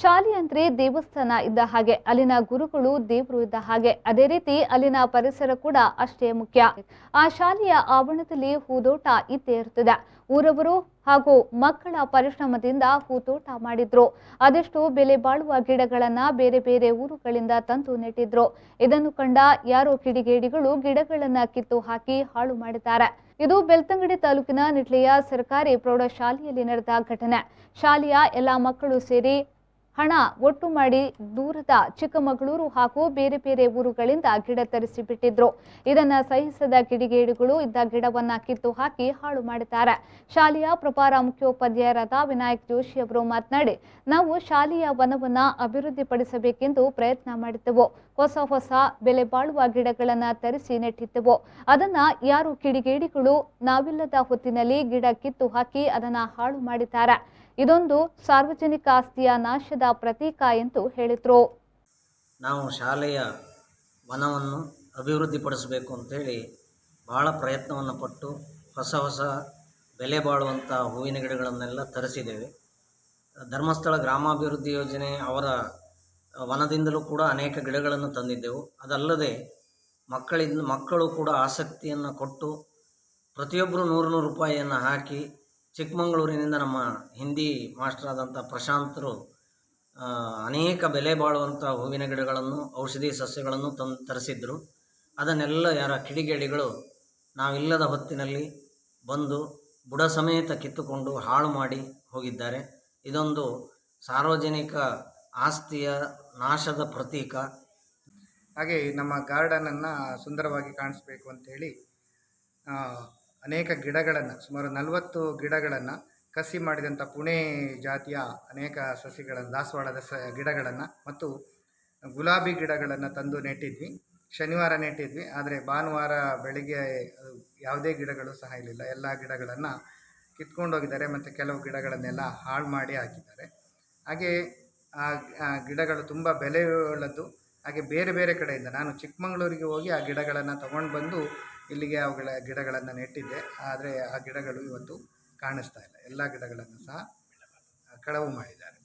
ಶಾಲೆ ಅಂದ್ರೆ ದೇವಸ್ಥಾನ ಇದ್ದ ಹಾಗೆ, ಅಲ್ಲಿನ ಗುರುಗಳು ದೇವರು ಇದ್ದ ಹಾಗೆ. ಅದೇ ರೀತಿ ಅಲ್ಲಿನ ಪರಿಸರ ಕೂಡ ಅಷ್ಟೇ ಮುಖ್ಯ. ಆ ಶಾಲೆಯ ಆವರಣದಲ್ಲಿ ಹೂದೋಟ ಇದ್ದೇ ಇರ್ತದೆ. ಊರವರು ಹಾಗೂ ಮಕ್ಕಳ ಪರಿಶ್ರಮದಿಂದ ಹೂತೋಟ ಮಾಡಿದ್ರು. ಅದೆಷ್ಟು ಬೆಲೆ ಬಾಳುವ ಗಿಡಗಳನ್ನ ಬೇರೆ ಬೇರೆ ಊರುಗಳಿಂದ ತಂದು ನೆಟ್ಟಿದ್ರು. ಇದನ್ನು ಕಂಡ ಯಾರೋ ಕಿಡಿಗೇಡಿಗಳು ಗಿಡಗಳನ್ನ ಕಿತ್ತು ಹಾಕಿ ಹಾಳು ಮಾಡಿದ್ದಾರೆ. ಇದು ಬೆಳ್ತಂಗಡಿ ತಾಲೂಕಿನ ನಿಟ್ಲೆಯ ಸರ್ಕಾರಿ ಪ್ರೌಢಶಾಲೆಯಲ್ಲಿ ನಡೆದ ಘಟನೆ. ಶಾಲೆಯ ಎಲ್ಲ ಮಕ್ಕಳು ಸೇರಿ ಹಣ ಒಟ್ಟು ಮಾಡಿ ದೂರದ ಚಿಕ್ಕಮಗಳೂರು ಹಾಗೂ ಬೇರೆ ಬೇರೆ ಊರುಗಳಿಂದ ಗಿಡ ತರಿಸಿ ಬಿಟ್ಟಿದ್ರು. ಇದನ್ನ ಸಹಿಸದ ಕಿಡಿಗೇಡಿಗಳು ಇದ್ದ ಗಿಡವನ್ನ ಕಿತ್ತು ಹಾಕಿ ಹಾಳು ಮಾಡಿದ್ದಾರೆ. ಶಾಲೆಯ ಪ್ರಭಾರ ಮುಖ್ಯೋಪಾಧ್ಯಾಯರಾದ ವಿನಾಯಕ್ ಜೋಶಿ ಅವರು ಮಾತನಾಡಿ, ನಾವು ಶಾಲೆಯ ವನವನ್ನ ಅಭಿವೃದ್ಧಿಪಡಿಸಬೇಕೆಂದು ಪ್ರಯತ್ನ ಮಾಡಿದ್ದೆವು. ಹೊಸ ಬೆಲೆ ಬಾಳುವ ಗಿಡಗಳನ್ನ ತರಿಸಿ ನೆಟ್ಟಿದ್ದೆವು. ಅದನ್ನ ಯಾರು ಕಿಡಿಗೇಡಿಗಳು ನಾವಿಲ್ಲದ ಹೊತ್ತಿನಲ್ಲಿ ಗಿಡ ಕಿತ್ತು ಹಾಕಿ ಅದನ್ನ ಹಾಳು ಮಾಡಿದ್ದಾರೆ. ಇದೊಂದು ಸಾರ್ವಜನಿಕ ಆಸ್ತಿಯ ನಾಶದ ಪ್ರತೀಕ ಎಂದು ಹೇಳಿದರು. ನಾವು ಶಾಲೆಯ ವನವನ್ನು ಅಭಿವೃದ್ಧಿಪಡಿಸಬೇಕು ಅಂತೇಳಿ ಬಹಳ ಪ್ರಯತ್ನವನ್ನು ಪಟ್ಟು ಹೊಸ ಬೆಲೆ ಬಾಳುವಂಥ ಹೂವಿನ ಗಿಡಗಳನ್ನೆಲ್ಲ ತರಿಸಿದ್ದೇವೆ. ಧರ್ಮಸ್ಥಳ ಗ್ರಾಮಾಭಿವೃದ್ಧಿ ಯೋಜನೆ ಅವರ ವನದಿಂದಲೂ ಕೂಡ ಅನೇಕ ಗಿಡಗಳನ್ನು ತಂದಿದ್ದೆವು. ಅದಲ್ಲದೆ ಮಕ್ಕಳು ಕೂಡ ಆಸಕ್ತಿಯನ್ನು ಕೊಟ್ಟು ಪ್ರತಿಯೊಬ್ಬರು 100 ರೂಪಾಯಿಯನ್ನು ಹಾಕಿ ಚಿಕ್ಕಮಗಳೂರಿನಿಂದ ನಮ್ಮ ಹಿಂದಿ ಮಾಸ್ಟರ್ ಆದಂಥ ಪ್ರಶಾಂತರು ಅನೇಕ ಬೆಲೆ ಬಾಳುವಂಥ ಹೂವಿನ ಗಿಡಗಳನ್ನು, ಔಷಧಿ ಸಸ್ಯಗಳನ್ನು ತರಿಸಿದ್ರು. ಅದನ್ನೆಲ್ಲ ಯಾರ ಕಿಡಿಗೇಡಿಗಳು ನಾವಿಲ್ಲದ ಹೊತ್ತಿನಲ್ಲಿ ಬಂದು ಬುಡ ಸಮೇತ ಕಿತ್ತುಕೊಂಡು ಹಾಳು ಮಾಡಿ ಹೋಗಿದ್ದಾರೆ. ಇದೊಂದು ಸಾರ್ವಜನಿಕ ಆಸ್ತಿಯ ನಾಶದ ಪ್ರತೀಕ. ಹಾಗೆ ನಮ್ಮ ಗಾರ್ಡನನ್ನು ಸುಂದರವಾಗಿ ಕಾಣಿಸ್ಬೇಕು ಅಂಥೇಳಿ ಅನೇಕ ಗಿಡಗಳನ್ನು, ಸುಮಾರು 40 ಗಿಡಗಳನ್ನು, ಕಸಿ ಮಾಡಿದಂಥ ಪುಣೆ ಜಾತಿಯ ಅನೇಕ ಸಸಿಗಳನ್ನು, ದಾಸವಾಳದ ಗಿಡಗಳನ್ನು ಮತ್ತು ಗುಲಾಬಿ ಗಿಡಗಳನ್ನು ತಂದು ನೆಟ್ಟಿದ್ವಿ. ಶನಿವಾರ ನೆಟ್ಟಿದ್ವಿ, ಆದರೆ ಭಾನುವಾರ ಬೆಳಿಗ್ಗೆ ಯಾವುದೇ ಗಿಡಗಳು ಸಹ ಇರಲಿಲ್ಲ. ಎಲ್ಲ ಗಿಡಗಳನ್ನು ಕಿತ್ಕೊಂಡು ಹೋಗಿದ್ದಾರೆ ಮತ್ತು ಕೆಲವು ಗಿಡಗಳನ್ನೆಲ್ಲ ಹಾಳು ಮಾಡಿ ಹಾಕಿದ್ದಾರೆ. ಹಾಗೆ ಆ ಗಿಡಗಳು ತುಂಬ ಬೆಲೆಯುಳ್ಳದ್ದು. ಹಾಗೆ ಬೇರೆ ಬೇರೆ ಕಡೆಯಿಂದ ನಾನು ಚಿಕ್ಕಮಗಳೂರಿಗೆ ಹೋಗಿ ಆ ಗಿಡಗಳನ್ನು ತಗೊಂಡು ಬಂದು ಇಲ್ಲಿಗೆ ಅವುಗಳ ಗಿಡಗಳನ್ನು ನೆಟ್ಟಿದ್ದೆ. ಆದರೆ ಆ ಗಿಡಗಳು ಇವತ್ತು ಕಾಣಿಸ್ತಾ ಇಲ್ಲ. ಎಲ್ಲ ಗಿಡಗಳನ್ನು ಸಹ ಕಳವು ಮಾಡಿದ್ದಾರೆ.